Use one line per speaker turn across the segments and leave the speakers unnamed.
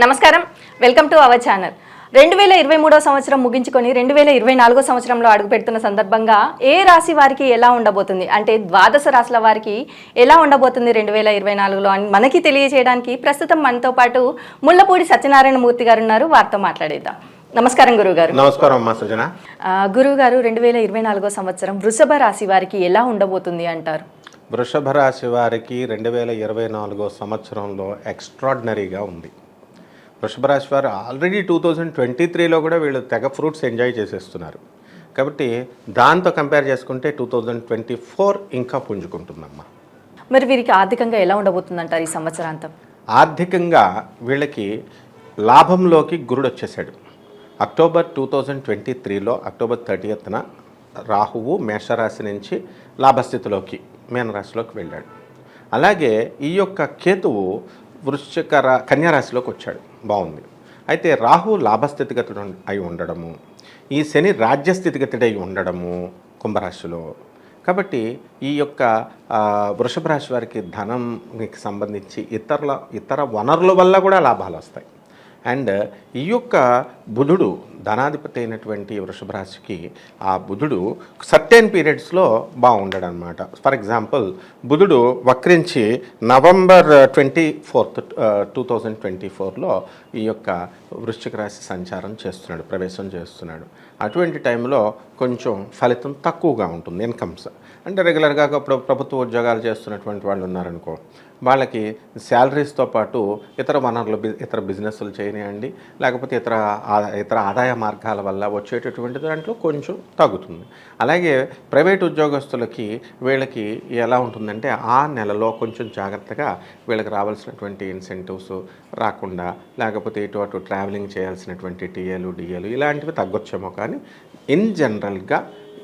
నమస్కారం, welcome to our channel. 2023 సంవత్సరం ముగించుకొని 2024 సంవత్సరంలో అడుగుపెడుతున్న సందర్భంగా ఏ రాశి వారికి ఎలా ఉండబోతుంది, అంటే ద్వాదశ రాశుల వారికి ఎలా ఉండబోతుంది 2024లో అని మనకి తెలియజేయడానికి ప్రస్తుతం మనతో పాటు ముళ్ళపూడి సత్యనారాయణ మూర్తి గారు ఉన్నారు. వారితో మాట్లాడేద్దాం. నమస్కారం గురువుగారు.
నమస్కారం అమ్మా సుజన.
గురువుగారు, 2024 సంవత్సరం వృషభ రాశి వారికి ఎలా ఉండబోతుంది అంటారు?
వృషభ రాశి వారికి 2024 సంవత్సరంలో ఎక్స్ట్రాడినరీగా ఉంది. వృషభ రాశి వారు ఆల్రెడీ 2023లో కూడా వీళ్ళు తెగ ఫ్రూట్స్ ఎంజాయ్ చేసేస్తున్నారు. కాబట్టి దాంతో కంపేర్ చేసుకుంటే 2024 ఇంకా పుంజుకుంటుందమ్మా.
మరి వీరికి ఆర్థికంగా ఎలా ఉండబోతుంది అంటారు ఈ సంవత్సరాంతం?
ఆర్థికంగా వీళ్ళకి లాభంలోకి గురుడు వచ్చేసాడు. అక్టోబర్ 2023లో అక్టోబర్ 30న రాహువు మేషరాశి నుంచి లాభస్థితిలోకి మీనరాశిలోకి వెళ్ళాడు. అలాగే ఈ యొక్క కేతువు కన్యారాశిలోకి వచ్చాడు. బాగుంది. అయితే రాహు లాభస్థితిగతుడు అయి ఉండడము, ఈ శని రాజ్యస్థితిగతుడై ఉండడము కుంభరాశిలో. కాబట్టి ఈ యొక్క వృషభ రాశి వారికి ధనంకి సంబంధించి ఇతర వనరుల వల్ల కూడా లాభాలు వస్తాయి. అండ్ ఈ యొక్క బుధుడు ధనాధిపతి అయినటువంటి వృషభ రాశికి ఆ బుధుడు సర్టెన్ పీరియడ్స్లో బాగుండడు అనమాట. ఫర్ ఎగ్జాంపుల్, బుధుడు వక్రించి నవంబర్ 24, 2024లో ఈ యొక్క వృశ్చిక రాశి సంచారం చేస్తున్నాడు, ప్రవేశం చేస్తున్నాడు. అటువంటి టైంలో కొంచెం ఫలితం తక్కువగా ఉంటుంది. ఇన్కమ్స్ అంటే రెగ్యులర్గా ప్రభుత్వ ఉద్యోగాలు చేస్తున్నటువంటి వాళ్ళు ఉన్నారనుకో, వాళ్ళకి శాలరీస్తో పాటు ఇతర వనరులు, ఇతర బిజినెస్లు చేయనివ్వండి, లేకపోతే ఇతర ఆదాయ మార్గాల వల్ల వచ్చేటటువంటి దాంట్లో కొంచెం తగ్గుతుంది. అలాగే ప్రైవేట్ ఉద్యోగస్తులకి వీళ్ళకి ఎలా ఉంటుందంటే ఆ నెలలో కొంచెం జాగ్రత్తగా వీళ్ళకి రావాల్సినటువంటి ఇన్సెంటివ్స్ రాకుండా, లేకపోతే ఇటు అటు ట్రావెలింగ్ చేయాల్సినటువంటి టీఏలు డిఏలు ఇలాంటివి తగ్గొచ్చేమో. కానీ ఇన్ జనరల్గా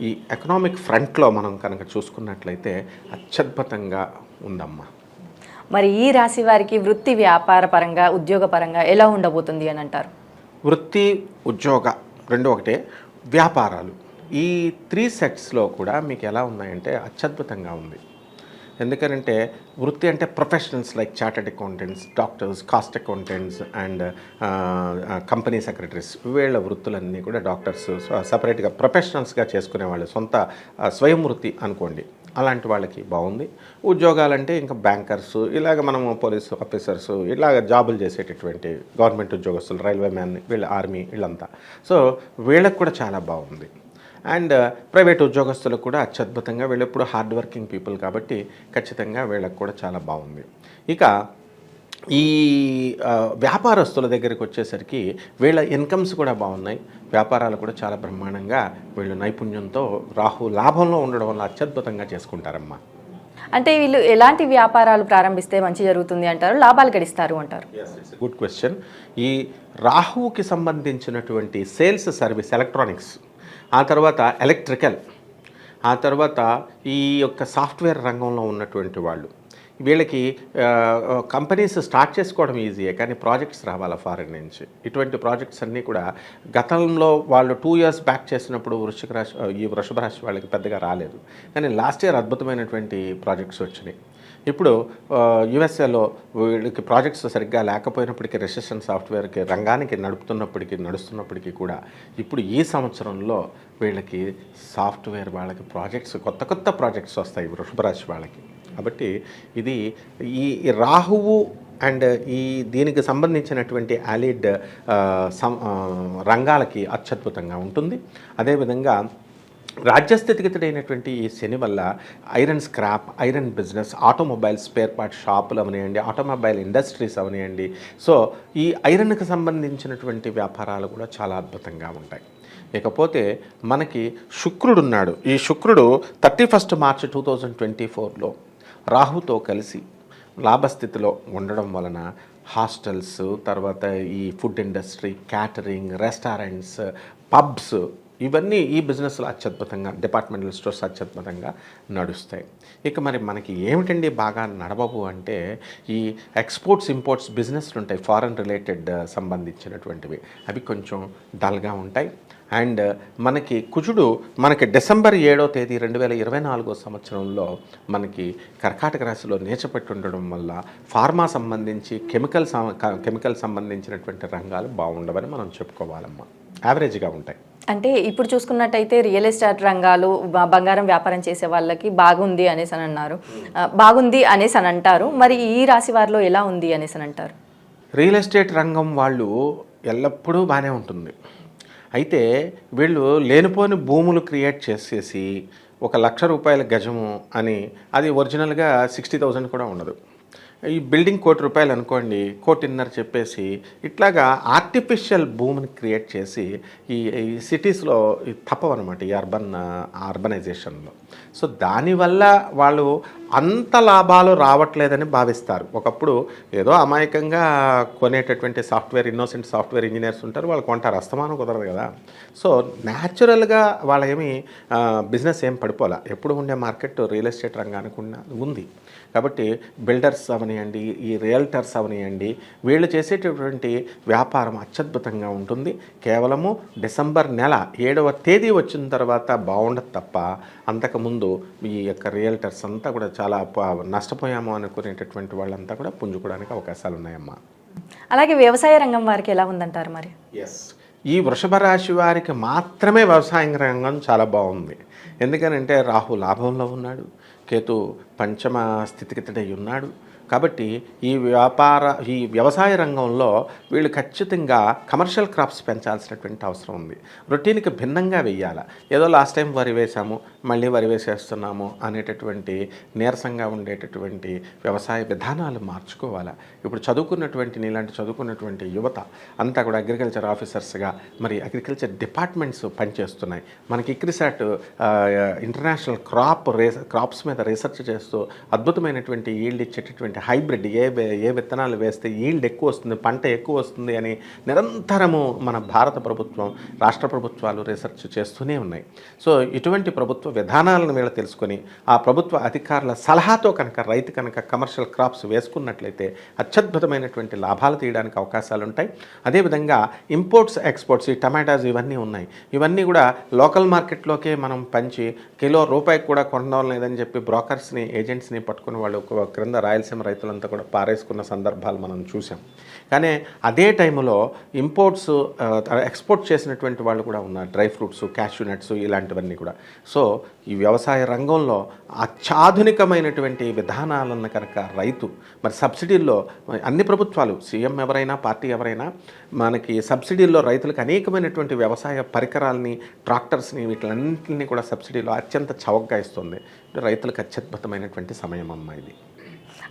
ఈ ఎకనామిక్ ఫ్రంట్లో మనం కనుక చూసుకున్నట్లయితే అత్యద్భుతంగా ఉందమ్మా.
మరి ఈ రాశి వారికి వృత్తి, వ్యాపార పరంగా, ఉద్యోగ పరంగా ఎలా ఉండబోతుంది అని అంటారు?
వృత్తి, ఉద్యోగ రెండు ఒకటే. వ్యాపారాలు ఈ 3 సెట్స్లో కూడా మీకు ఎలా ఉన్నాయంటే అత్యద్భుతంగా ఉంది. ఎందుకంటే వృత్తి అంటే professionals like chartered accountants, doctors, cost accountants and company secretaries, వీళ్ళ వృత్తులన్నీ కూడా డాక్టర్స్ సపరేట్గా ప్రొఫెషనల్స్గా చేసుకునే వాళ్ళు, సొంత స్వయం వృత్తి అనుకోండి, అలాంటి వాళ్ళకి బాగుంది. ఉద్యోగాలంటే ఇంకా బ్యాంకర్స్, ఇలాగ మనము పోలీసు ఆఫీసర్స్, ఇలాగ జాబులు చేసేటటువంటి గవర్నమెంట్ ఉద్యోగస్తులు, రైల్వే మ్యాన్, వీళ్ళ ఆర్మీ, వీళ్ళంతా. సో వీళ్ళకి కూడా చాలా బాగుంది. అండ్ ప్రైవేట్ ఉద్యోగస్తులకు కూడా అత్యద్భుతంగా, వీళ్ళు ఎప్పుడు హార్డ్ వర్కింగ్ పీపుల్ కాబట్టి ఖచ్చితంగా వీళ్ళకి కూడా చాలా బాగుంది. ఇక ఈ వ్యాపారస్తుల దగ్గరికి వచ్చేసరికి వీళ్ళ ఇన్కమ్స్ కూడా బాగున్నాయి, వ్యాపారాలు కూడా చాలా బ్రహ్మాండంగా వీళ్ళు నైపుణ్యంతో రాహు లాభంలో ఉండడం వల్ల అత్యద్భుతంగా చేసుకుంటారమ్మా.
అంటే వీళ్ళు ఎలాంటి వ్యాపారాలు ప్రారంభిస్తే మంచి జరుగుతుంది అంటారు, లాభాలు గడిస్తారు అంటారు?
Good question. ఈ రాహువుకి సంబంధించినటువంటి సేల్స్, సర్వీస్, ఎలక్ట్రానిక్స్, ఆ తర్వాత ఎలక్ట్రికల్, ఆ తర్వాత ఈ యొక్క సాఫ్ట్వేర్ రంగంలో ఉన్నటువంటి వాళ్ళు, వీళ్ళకి కంపెనీస్ స్టార్ట్ చేసుకోవడం ఈజీయే, కానీ ప్రాజెక్ట్స్ రావాలా ఫారెన్ నుంచి. ఇటువంటి ప్రాజెక్ట్స్ అన్నీ కూడా గతంలో వాళ్ళు 2 years బ్యాక్ చేసినప్పుడు ఈ వృషభ రాశి వాళ్ళకి పెద్దగా రాలేదు, కానీ లాస్ట్ ఇయర్ అద్భుతమైనటువంటి ప్రాజెక్ట్స్ వచ్చినాయి. ఇప్పుడు యుఎస్ఏలో వీళ్ళకి ప్రాజెక్ట్స్ సరిగ్గా లేకపోయినప్పటికీ, రెసిస్టెంట్ సాఫ్ట్వేర్కి రంగానికి నడుస్తున్నప్పటికీ కూడా ఇప్పుడు ఈ సంవత్సరంలో వీళ్ళకి సాఫ్ట్వేర్ వాళ్ళకి ప్రాజెక్ట్స్, కొత్త ప్రాజెక్ట్స్ వస్తాయి వృషభ రాశి వాళ్ళకి. కాబట్టి ఇది ఈ రాహువు అండ్ దీనికి సంబంధించినటువంటి అలీడ్ రంగాలకి అత్యద్భుతంగా ఉంటుంది. అదేవిధంగా రాజ్యస్థితిగతుడైనటువంటి ఈ శని వల్ల iron scrap, iron business, automobile spare part షాపులు అవనివ్వండి, ఆటోమొబైల్ ఇండస్ట్రీస్ అవనివ్వండి, సో ఈ ఐరన్కి సంబంధించినటువంటి వ్యాపారాలు కూడా చాలా అద్భుతంగా ఉంటాయి. ఇకపోతే మనకి శుక్రుడు ఉన్నాడు. ఈ శుక్రుడు 31 మార్చి 2024లో రాహుతో కలిసి లాభస్థితిలో ఉండడం వలన హాస్టల్స్, తర్వాత ఈ food industry, catering, restaurants, pubs, ఇవన్నీ ఈ బిజినెస్లో అత్యద్భుతంగా, డిపార్ట్మెంటల్ స్టోర్స్ అత్యద్భుతంగా నడుస్తాయి. ఇక మరి మనకి ఏమిటండి బాగా నడవవు అంటే ఈ ఎక్స్పోర్ట్స్, ఇంపోర్ట్స్ బిజినెస్లు ఉంటాయి, ఫారెన్ రిలేటెడ్ సంబంధించినటువంటివి, అవి కొంచెం డల్గా ఉంటాయి. అండ్ మనకి కుజుడు మనకి డిసెంబర్ 7వ తేదీ 2024 సంవత్సరంలో మనకి కర్కాటక రాశిలో నీచపెట్టి ఉండడం వల్ల ఫార్మా సంబంధించి కెమికల్ సంబంధించినటువంటి రంగాలు బాగుండవని మనం చెప్పుకోవాలమ్మా. యావరేజ్గా ఉంటాయి.
అంటే ఇప్పుడు చూసుకున్నట్టయితే రియల్ ఎస్టేట్ రంగాలు, బంగారం వ్యాపారం చేసే వాళ్ళకి బాగుంది అనేసి అని అన్నారు, బాగుంది అనేసి అని అంటారు. మరి ఈ రాశి వారిలో ఎలా ఉంది అనేసి అని అంటారు?
రియల్ ఎస్టేట్ రంగం వాళ్ళు ఎల్లప్పుడూ బాగానే ఉంటుంది. అయితే వీళ్ళు లేనిపోని భూములు క్రియేట్ చేసేసి 1,00,000 రూపాయల గజము అని, అది ఒరిజినల్గా 60,000 కూడా ఉండదు. ఈ బిల్డింగ్ ₹1,00,00,000 అనుకోండి, 1,50,000 చెప్పేసి ఇట్లాగా ఆర్టిఫిషియల్ భూమిని క్రియేట్ చేసి ఈ సిటీస్లో తప్పవన్నమాట, ఈ అర్బనైజేషన్లో. సో దానివల్ల వాళ్ళు అంత లాభాలు రావట్లేదని భావిస్తారు. ఒకప్పుడు ఏదో అమాయకంగా కొనేటటువంటి ఇన్నోసెంట్ సాఫ్ట్వేర్ ఇంజనీర్స్ ఉంటారు, వాళ్ళు కొంటారు, అస్తమానం కుదరదు కదా. సో న్యాచురల్గా వాళ్ళ బిజినెస్ ఏం పడిపోలే. ఎప్పుడు ఉండే మార్కెట్ రియల్ ఎస్టేట్ రంగానికి ఉంది. కాబట్టి బిల్డర్స్ అవనియండి, ఈ రియల్టర్స్ అవనియండి, వీళ్ళు చేసేటటువంటి వ్యాపారం అత్యద్భుతంగా ఉంటుంది. కేవలము డిసెంబర్ నెల 7వ తేదీ వచ్చిన తర్వాత బాగుండదు తప్ప, అంతకుముందు ఈ యొక్క రియల్టర్స్ అంతా కూడా చాలా నష్టపోయాము అనుకునేటటువంటి వాళ్ళంతా కూడా పుంజుకోవడానికి అవకాశాలు ఉన్నాయమ్మా.
అలాగే వ్యవసాయ రంగం వారికి ఎలా ఉందంటారు మరి?
ఈ వృషభ రాశి వారికి మాత్రమే వ్యవసాయ రంగం చాలా బాగుంది. ఎందుకనంటే రాహు లాభంలో ఉన్నాడు, కేతు పంచమ స్థితిగతుడై ఉన్నాడు. కాబట్టి ఈ వ్యవసాయ రంగంలో వీళ్ళు ఖచ్చితంగా కమర్షియల్ క్రాప్స్ పెంచాల్సినటువంటి అవసరం ఉంది. రొటీన్కి భిన్నంగా వెయ్యాలి. ఏదో లాస్ట్ టైం వరి వేసాము, మళ్ళీ వరి వేసేస్తున్నాము అనేటటువంటి నీరసంగా ఉండేటటువంటి వ్యవసాయ విధానాలు మార్చుకోవాలి. ఇప్పుడు నీలాంటి చదువుకున్నటువంటి యువత అంతా కూడా అగ్రికల్చర్ ఆఫీసర్స్గా మరి అగ్రికల్చర్ డిపార్ట్మెంట్స్ పనిచేస్తున్నాయి. మనకి ఇక్రిసాట్ ఇంటర్నేషనల్ క్రాప్స్ మీద రీసెర్చ్ చేస్తూ అద్భుతమైనటువంటి ఈల్డ్ ఇచ్చేటటువంటి హైబ్రిడ్ ఏ విత్తనాలు వేస్తే ఈల్డ్ ఎక్కువ వస్తుంది, పంట ఎక్కువ వస్తుంది అని నిరంతరము మన భారత ప్రభుత్వం, రాష్ట్ర ప్రభుత్వాలు రీసెర్చ్ చేస్తూనే ఉన్నాయి. సో ఇటువంటి ప్రభుత్వ విధానాలను వీళ్ళు తెలుసుకొని ఆ ప్రభుత్వ అధికారుల సలహాతో రైతు కనుక కమర్షియల్ క్రాప్స్ వేసుకున్నట్లయితే అత్యద్భుతమైనటువంటి లాభాలు తీయడానికి అవకాశాలు ఉంటాయి. అదేవిధంగా ఇంపోర్ట్స్ ఎక్స్పోర్ట్స్, ఈ టమాటాస్ ఇవన్నీ ఉన్నాయి, ఇవన్నీ కూడా లోకల్ మార్కెట్లోకే మనం పంచి కిలో రూపాయికి కూడా కొనడం లేదని చెప్పి బ్రోకర్స్ని, ఏజెంట్స్ని పట్టుకుని వాళ్ళు క్రింద రాయలసీమ రైతులంతా కూడా పారేసుకున్న సందర్భాలు మనం చూసాం. కానీ అదే టైంలో ఎక్స్పోర్ట్ చేసినటువంటి వాళ్ళు కూడా ఉన్నారు, డ్రై ఫ్రూట్స్, క్యాష్యూ నట్స్ ఇలాంటివన్నీ కూడా. సో ఈ వ్యవసాయ రంగంలో అత్యాధునికమైనటువంటి విధానాలన్న కనుక రైతు మరి సబ్సిడీల్లో అన్ని ప్రభుత్వాలు, సీఎం ఎవరైనా, పార్టీ ఎవరైనా మనకి సబ్సిడీల్లో రైతులకు అనేకమైనటువంటి వ్యవసాయ పరికరాలని, ట్రాక్టర్స్ని, వీటిలన్నింటినీ కూడా సబ్సిడీలో అత్యంత చౌకగా ఇస్తుంది. రైతులకు అత్యద్భుతమైనటువంటి సమయం అమ్మ ఇది.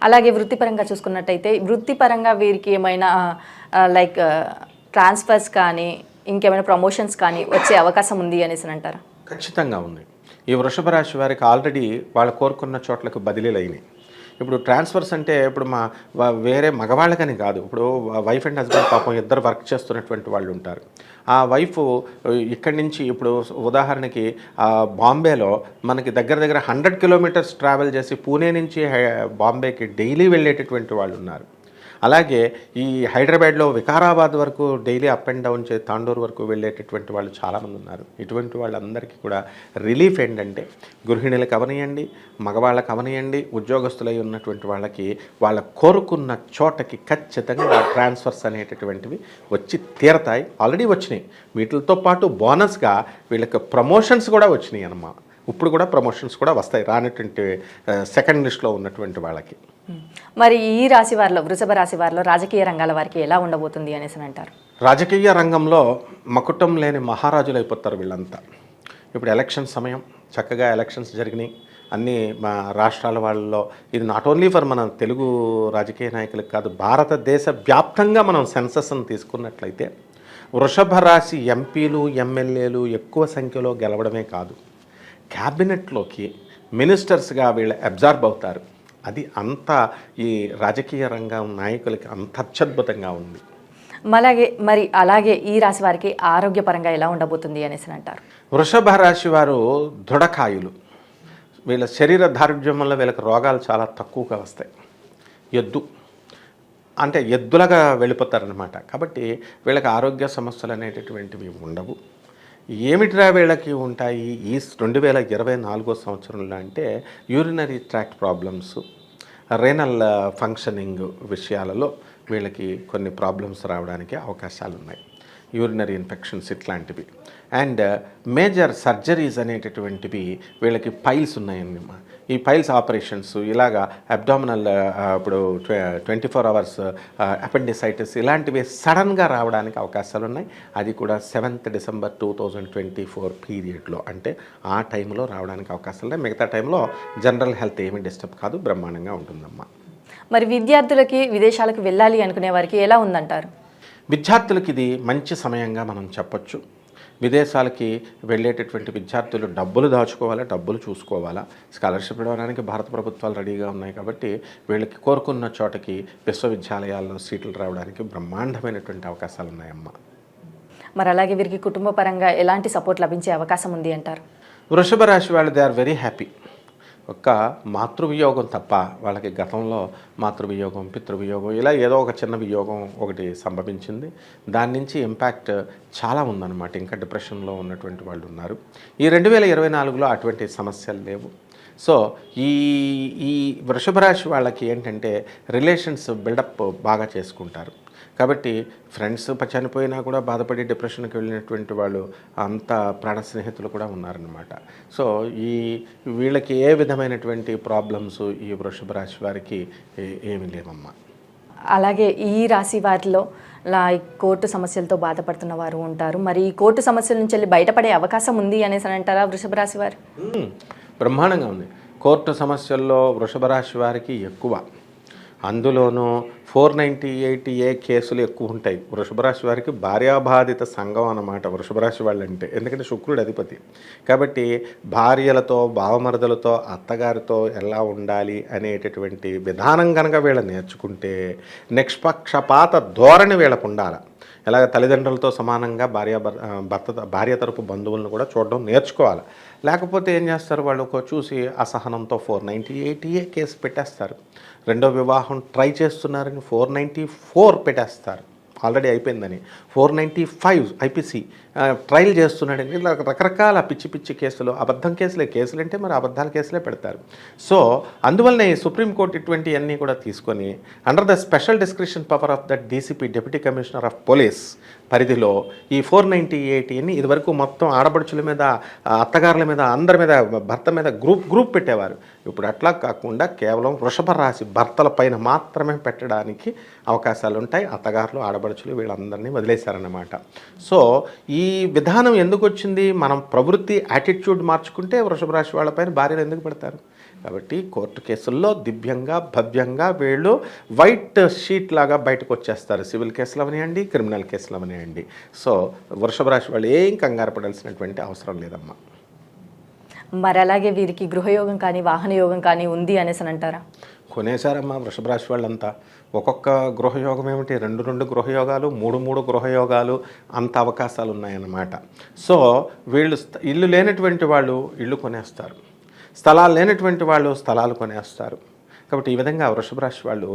అలాగే వృత్తిపరంగా చూసుకున్నట్టయితే వృత్తిపరంగా వీరికి ఏమైనా లైక్ ట్రాన్స్ఫర్స్ కానీ ఇంకేమైనా ప్రమోషన్స్ కానీ వచ్చే అవకాశం ఉంది అనేసి అంటారా?
ఖచ్చితంగా ఉంది. ఈ వృషభ రాశి వారికి ఆల్రెడీ వాళ్ళు కోరుకున్న చోట్లకు బదిలీలు అయినాయి. ఇప్పుడు ట్రాన్స్ఫర్స్ అంటే ఇప్పుడు వేరే మగవాళ్ళకని కాదు, ఇప్పుడు వైఫ్ అండ్ హస్బెండ్ పాపం ఇద్దరు వర్క్ చేస్తున్నటువంటి వాళ్ళు ఉంటారు. ఆ వైఫ్ ఇక్కడి నుంచి ఇప్పుడు ఉదాహరణకి బాంబేలో మనకి దగ్గర 100 కిలోమీటర్స్ ట్రావెల్ చేసి పూణే నుంచి బాంబేకి డైలీ వెళ్ళేటటువంటి వాళ్ళు ఉన్నారు. అలాగే ఈ హైదరాబాద్లో వికారాబాద్ వరకు daily up and down Tandur వరకు వెళ్ళేటటువంటి వాళ్ళు చాలామంది ఉన్నారు. ఇటువంటి వాళ్ళందరికీ కూడా రిలీఫ్ ఏంటంటే గృహిణులకు అవనియండి, మగవాళ్ళకి అవనియండి, ఉద్యోగస్తులై ఉన్నటువంటి వాళ్ళకి వాళ్ళ కోరుకున్న చోటకి ఖచ్చితంగా ట్రాన్స్ఫర్స్ అనేటటువంటివి వచ్చి తీరతాయి. ఆల్రెడీ వచ్చినాయి. వీటితో పాటు బోనస్గా వీళ్ళకి ప్రమోషన్స్ కూడా వచ్చినాయి అన్నమాట. ఇప్పుడు కూడా ప్రమోషన్స్ కూడా వస్తాయి రానటువంటి సెకండ్ లిస్ట్లో ఉన్నటువంటి వాళ్ళకి.
మరి ఈ రాశి వారిలో, వృషభ రాశి వారిలో రాజకీయ రంగాల వారికి ఎలా ఉండబోతుంది అనేసి అంటారు?
రాజకీయ రంగంలో మకుటం లేని మహారాజులు అయిపోతారు వీళ్ళంతా. ఇప్పుడు ఎలక్షన్ సమయం, చక్కగా ఎలక్షన్స్ జరిగినాయి అన్ని మా రాష్ట్రాల వాళ్ళలో. ఇది నాట్ ఓన్లీ ఫర్ మన తెలుగు రాజకీయ నాయకులకు కాదు, భారతదేశ వ్యాప్తంగా మనం సెన్సస్ని తీసుకున్నట్లయితే వృషభ రాశి ఎంపీలు, ఎమ్మెల్యేలు ఎక్కువ సంఖ్యలో గెలవడమే కాదు, క్యాబినెట్లోకి మినిస్టర్స్గా వీళ్ళు అబ్జార్బ్ అవుతారు. అది అంత ఈ రాజకీయ రంగం నాయకులకి అంత అత్యద్భుతంగా ఉంది.
అలాగే ఈ రాశి వారికి ఆరోగ్యపరంగా ఎలా ఉండబోతుంది అనేసి అంటారు?
వృషభ రాశి వారు దృఢకాయులు. వీళ్ళ శరీర దారుఢ్యం వల్ల వీళ్ళకి రోగాలు చాలా తక్కువగా వస్తాయి. ఎద్దులాగా వెళ్ళిపోతారనమాట. కాబట్టి వీళ్ళకి ఆరోగ్య సమస్యలు అనేటటువంటివి ఉండవు. ఏమిటిరా వీళ్ళకి ఉంటాయి ఈ 2024 సంవత్సరంలో అంటే urinary tract problems, renal functioning విషయాలలో వీళ్ళకి కొన్ని ప్రాబ్లమ్స్ రావడానికి అవకాశాలు ఉన్నాయి. యూరినరీ ఇన్ఫెక్షన్స్ ఇట్లాంటివి. అండ్ మేజర్ సర్జరీస్ అనేటటువంటివి వీళ్ళకి పైల్స్ ఉన్నాయన్నమాట. ఈ పైల్స్ ఆపరేషన్స్ ఇలాగా అబ్డామినల్ ఇప్పుడు 24 hours అపెండిసైటిస్ ఇలాంటివి సడన్గా రావడానికి అవకాశాలు ఉన్నాయి. అది కూడా 7th December 2024 పీరియడ్లో, అంటే ఆ టైంలో రావడానికి అవకాశాలు ఉన్నాయి. మిగతా టైంలో జనరల్ హెల్త్ ఏమీ డిస్టర్బ్ కాదు, బ్రహ్మాండంగా ఉంటుందమ్మా.
మరి విద్యార్థులకి విదేశాలకు వెళ్ళాలి అనుకునే వారికి ఎలా ఉందంటారు?
విద్యార్థులకి ఇది మంచి సమయంగా మనం చెప్పొచ్చు. విదేశాలకి వెళ్ళేటటువంటి విద్యార్థులు డబ్బులు దాచుకోవాలా, డబ్బులు చూసుకోవాలా. స్కాలర్షిప్ ఇవ్వడానికి భారత ప్రభుత్వాలు రెడీగా ఉన్నాయి కాబట్టి వీళ్ళకి కోరుకున్న చోటకి విశ్వవిద్యాలయాల్లో సీట్లు రావడానికి బ్రహ్మాండమైనటువంటి అవకాశాలు ఉన్నాయమ్మా.
మరి అలాగే వీరికి కుటుంబ పరంగా ఎలాంటి సపోర్ట్ లభించే అవకాశం ఉంది అంటారు?
వృషభ రాశి వాళ్ళు దే ఆర్ వెరీ హ్యాపీ. ఒక్క మాతృవియోగం తప్ప వాళ్ళకి గతంలో మాతృవియోగం, పితృవియోగం ఇలా ఏదో ఒక చిన్న వియోగం ఒకటి సంభవించింది. దాని నుంచి ఇంపాక్ట్ చాలా ఉందన్నమాట. ఇంకా డిప్రెషన్లో ఉన్నటువంటి వాళ్ళు ఉన్నారు. ఈ 2024లో అటువంటి సమస్యలు లేవు. సో ఈ వృషభ రాశి వాళ్ళకి ఏంటంటే రిలేషన్స్ బిల్డప్ బాగా చేసుకుంటారు. కాబట్టి ఫ్రెండ్స్ చనిపోయినా కూడా బాధపడి డిప్రెషన్కి వెళ్ళినటువంటి వాళ్ళు అంత ప్రాణ స్నేహితులు కూడా ఉన్నారనమాట. సో వీళ్ళకి ఏ విధమైనటువంటి ప్రాబ్లమ్స్ ఈ వృషభ రాశి వారికి ఏమీ లేవమ్మా.
అలాగే ఈ రాశి వారిలో కోర్టు సమస్యలతో బాధపడుతున్న వారు ఉంటారు. మరి ఈ కోర్టు సమస్యల నుంచి వెళ్ళి బయటపడే అవకాశం ఉంది అనేసి అంటారా వృషభ రాశి వారు?
బ్రహ్మాండంగా ఉంది. కోర్టు సమస్యల్లో వృషభ రాశి వారికి ఎక్కువ, అందులోనూ 498A కేసులు ఎక్కువ ఉంటాయి. వృషభ రాశి వారికి భార్యాబాధిత సంఘం అన్నమాట వృషభ రాశి వాళ్ళంటే. ఎందుకంటే శుక్రుడు అధిపతి కాబట్టి భార్యలతో, బావమరదలతో, అత్తగారితో ఎలా ఉండాలి అనేటటువంటి విధానం కనుక వీళ్ళు నేర్చుకుంటే నిష్పక్షపాత ధోరణి వీళ్ళకు ఉండాలి. ఎలాగ తల్లిదండ్రులతో సమానంగా భార్య తరపు బంధువులను కూడా చూడడం నేర్చుకోవాలి. లేకపోతే ఏం చేస్తారు, వాళ్ళు చూసి అసహనంతో 498A కేసు పెట్టేస్తారు. రెండో వివాహం ట్రై చేస్తున్నారని 494 పెట్టేస్తారు. ఆల్రెడీ అయిపోయిందని 495 ఐపీసీ ట్రయల్ చేస్తున్నాడని ఇలా రకరకాల పిచ్చి పిచ్చి కేసులు, అబద్ధం కేసులు అంటే మరి అబద్ధాల కేసులే పెడతారు. సో అందువల్లనే సుప్రీంకోర్టు ఇటువంటివన్నీ కూడా తీసుకొని under the special description power of the DCP deputy commissioner of police పరిధిలో ఈ 498 ఇదివరకు మొత్తం ఆడపడుచుల మీద, అత్తగారుల మీద, అందరి మీద, భర్త మీద గ్రూప్ పెట్టేవారు. ఇప్పుడు అట్లా కాకుండా కేవలం వృషభ రాశి భర్తల పైన మాత్రమే పెట్టడానికి అవకాశాలు ఉంటాయి. అత్తగారులు, ఆడపడుచులు వీళ్ళందరినీ వదిలేశారన్నమాట. సో ఈ విధానం ఎందుకు వచ్చింది? మనం ప్రవృత్తి యాటిట్యూడ్ మార్చుకుంటే వృషభ రాశి వాళ్ళపైన భార్యలు ఎందుకు పెడతారు? కాబట్టి కోర్టు కేసుల్లో దివ్యంగా, భవ్యంగా వీళ్ళు వైట్ షీట్ లాగా బయటకు వచ్చేస్తారు. సివిల్ కేసులు అవనివ్వండి, క్రిమినల్ కేసులు అవనివ్వండి. సో వృషభ రాశి వాళ్ళు ఏం కంగారు పడాల్సినటువంటి అవసరం లేదమ్మా.
మరి అలాగే వీరికి గృహయోగం కానీ, వాహన యోగం కానీ ఉంది అనేసి అంటారా?
కొనేశారమ్మా వృషభ రాశి వాళ్ళంతా. ఒక్కొక్క గృహయోగం ఏమిటి, 2 గృహయోగాలు, 3 గృహయోగాలు, అంత అవకాశాలు ఉన్నాయన్నమాట. సో వీళ్ళు ఇల్లు లేనటువంటి వాళ్ళు ఇల్లు కొనేస్తారు, స్థలాలు లేనటువంటి వాళ్ళు స్థలాలు కొనేస్తారు. కాబట్టి ఈ విధంగా వృషభ రాశి వాళ్ళు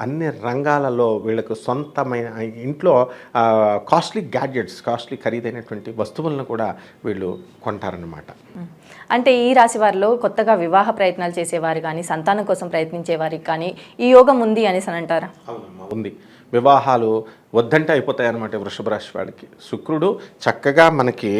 అన్ని రంగాలలో వీళ్ళకు సొంతమైన ఇంట్లో కాస్ట్లీ గ్యాడ్జెట్స్, కాస్ట్లీ ఖరీదైనటువంటి వస్తువులను కూడా వీళ్ళు కొంటారన్నమాట.
అంటే ఈ రాశి వారిలో కొత్తగా వివాహ ప్రయత్నాలు చేసేవారు కానీ, సంతానం కోసం ప్రయత్నించే వారికి కానీ ఈ యోగం ఉంది అనేసి అంటారా?
అవునమ్మా, ఉంది. వివాహాలు వద్దంటే అయిపోతాయి అన్నమాట వృషభ రాశి వాళ్ళకి. శుక్రుడు చక్కగా మనకి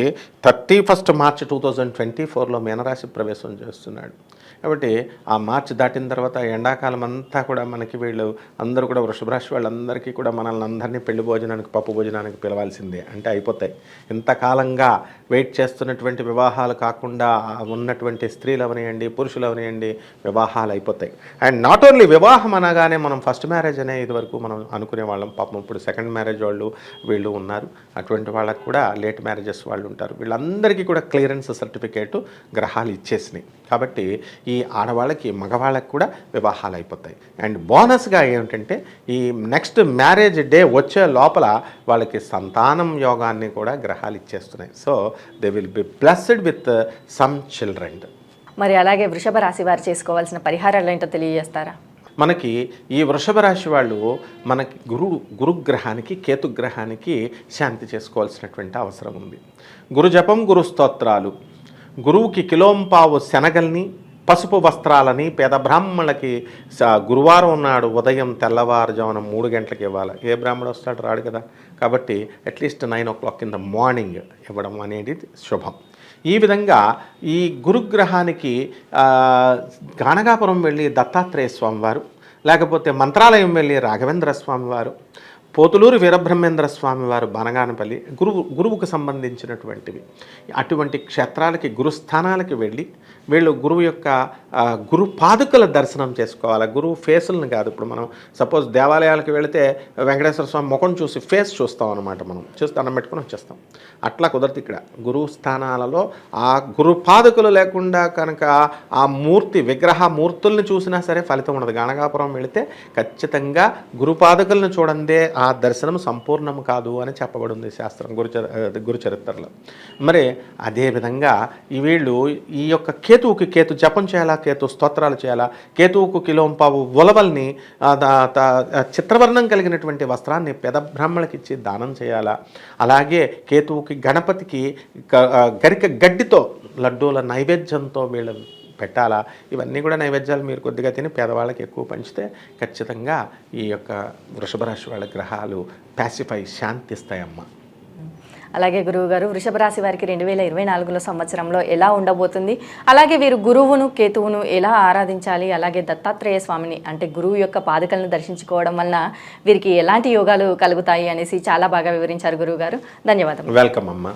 31 March 2024లో మీనరాశి ప్రవేశం చేస్తున్నాడు. కాబట్టి ఆ మార్చి దాటిన తర్వాత ఎండాకాలం అంతా కూడా మనకి వీళ్ళు అందరూ కూడా వృషభ రాశి వాళ్ళందరికీ కూడా మనల్ని అందరినీ పెళ్లి భోజనానికి, పప్పు భోజనానికి పిలవాల్సిందే. అంటే అయిపోతాయి. ఇంతకాలంగా వెయిట్ చేస్తున్నటువంటి వివాహాలు కాకుండా ఉన్నటువంటి స్త్రీలు అవనివ్వండి, పురుషులు అవనివ్వండి, వివాహాలు అయిపోతాయి. అండ్ నాట్ ఓన్లీ వివాహం అనగానే మనం ఫస్ట్ మ్యారేజ్ అనే ఇది వరకు మనం అనుకునే వాళ్ళం. పాపం ఇప్పుడు సెకండ్ మ్యారేజ్ వాళ్ళు వీళ్ళు ఉన్నారు. అటువంటి వాళ్ళకు కూడా లేట్ మ్యారేజెస్ వాళ్ళు ఉంటారు. వీళ్ళందరికీ కూడా క్లియరెన్స్ సర్టిఫికేటు గ్రహాలు ఇచ్చేసినాయి. కాబట్టి ఈ ఆడవాళ్ళకి, మగవాళ్ళకి కూడా వివాహాలు అయిపోతాయి. అండ్ బోనస్గా ఏమిటంటే ఈ నెక్స్ట్ మ్యారేజ్ డే వచ్చే లోపల వాళ్ళకి సంతానం యోగాన్ని కూడా గ్రహాలు ఇచ్చేస్తున్నాయి. So they will be blessed with some children.
మరి అలాగే వృషభ రాశి వారు చేసుకోవాల్సిన పరిహారాలు ఏంటో తెలియజేస్తారా?
మనకి ఈ వృషభ రాశి వాళ్ళు మనకి గురుగ్రహానికి కేతుగ్రహానికి శాంతి చేసుకోవాల్సినటువంటి అవసరం ఉంది. గురు జపం, గురు స్తోత్రాలు, గురువుకి కిలోంపావు శనగల్ని, పసుపు వస్త్రాలని పేద బ్రాహ్మణులకి గురువారం నాడు ఉదయం తెల్లవారుజామున 3 గంటలకు ఇవ్వాలి. ఏ బ్రాహ్మణుడు వస్తాడు? రాడు కదా. కాబట్టి at least 9 o'clock in the morning ఇవ్వడం అనేది శుభం. ఈ విధంగా ఈ గురుగ్రహానికి గాణగాపురం వెళ్ళి దత్తాత్రేయ స్వామివారు, లేకపోతే మంత్రాలయం వెళ్ళి రాఘవేంద్ర స్వామివారు, పోతులూరు వీరబ్రహ్మేంద్ర స్వామివారు బనగానపల్లి, గురువుకు సంబంధించినటువంటివి అటువంటి క్షేత్రాలకి, గురుస్థానాలకి వెళ్ళి వీళ్ళు గురువు యొక్క గురు పాదుకల దర్శనం చేసుకోవాలి. గురువు ఫేసులను కాదు. ఇప్పుడు మనం సపోజ్ దేవాలయాలకు వెళితే వెంకటేశ్వర స్వామి ముఖం చూసి ఫేస్ చూస్తాం అనమాట. మనం చూసి దండం పెట్టుకుని వచ్చేస్తాం. అట్లా కుదరదు. ఇక్కడ గురువు స్థానాలలో ఆ గురు పాదుకలు లేకుండా కనుక ఆ మూర్తి విగ్రహ మూర్తుల్ని చూసినా సరే ఫలితం ఉండదు. గణగాపురం వెళితే ఖచ్చితంగా గురు పాదుకలను చూడందే ఆ దర్శనం సంపూర్ణం కాదు అని చెప్పబడింది శాస్త్రం, గురు చరిత్రలో. మరి అదేవిధంగా వీళ్ళు ఈ యొక్క కేతువుకి కేతు జపం చేయాలా, కేతు స్తోత్రాలు చేయాలా, కేతువుకు కిలోంపావు ఉలవల్ని చిత్రవర్ణం కలిగినటువంటి వస్త్రాన్ని పేద బ్రాహ్మణులకి ఇచ్చి దానం చేయాలా. అలాగే కేతువుకి గణపతికి గరిక గడ్డితో లడ్డూల నైవేద్యంతో వీళ్ళు పెట్టాలా. ఇవన్నీ కూడా నైవేద్యాలు మీరు కొద్దిగా తిని పేదవాళ్ళకి ఎక్కువ పంచితే ఖచ్చితంగా ఈ యొక్క వృషభ రాశి వాళ్ళ గ్రహాలు ప్యాసిఫై శాంతిస్తాయమ్మా.
అలాగే గురువుగారు, వృషభ రాశి వారికి 2024 సంవత్సరంలో ఎలా ఉండబోతుంది, అలాగే వీరు గురువును కేతువును ఎలా ఆరాధించాలి, అలాగే దత్తాత్రేయ స్వామిని అంటే గురువు యొక్క పాదుకలను దర్శించుకోవడం వలన వీరికి ఎలాంటి యోగాలు కలుగుతాయి అనేసి చాలా బాగా వివరించారు గురువుగారు. ధన్యవాదాలు.
వెల్కమ్ అమ్మా.